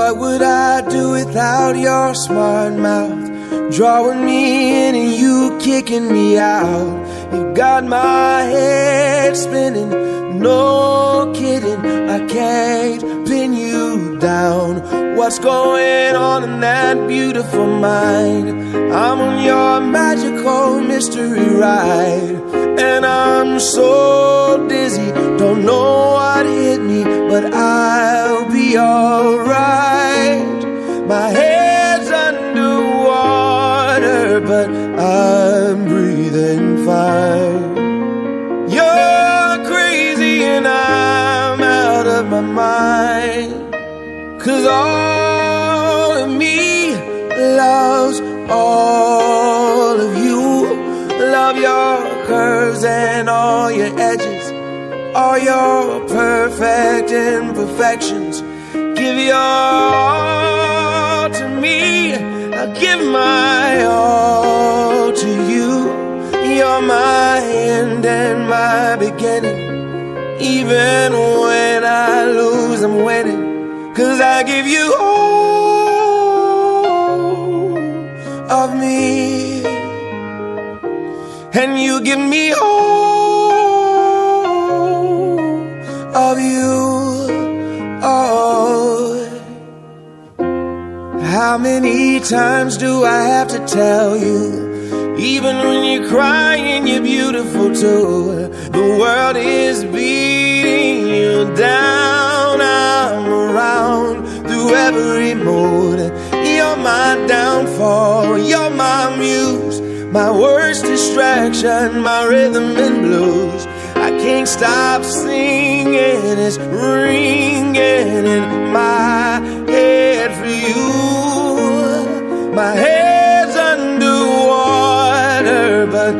What would I do without your smart mouth? Drawing me in and you kicking me out. You got my head spinning, no kidding, I can't pin you down. What's going on in that beautiful mind? I'm on your magical mystery ride, and I'm so dizzy, don't know what hit me, but I'll be alright. My head's underwater, but I'm breathing fine. You're crazy and I'm out of my mind, 'cause all of me loves all of you. Love your curves and all your edges, all your perfect imperfections. Give your all to me, I'll give my all to you. You're my end and my beginning. Even when I lose, I'm winning, 'cause I give you all of me, and you give me all of you. Oh, how many times do I have to tell you? Even when you're crying, you're beautiful too. The world is beating you down. I'm around through every mood. You're my downfall, you're my muse, my worst distraction, my rhythm and blues. I can't stop singing, it's ringing in my head for you. My head's underwater, but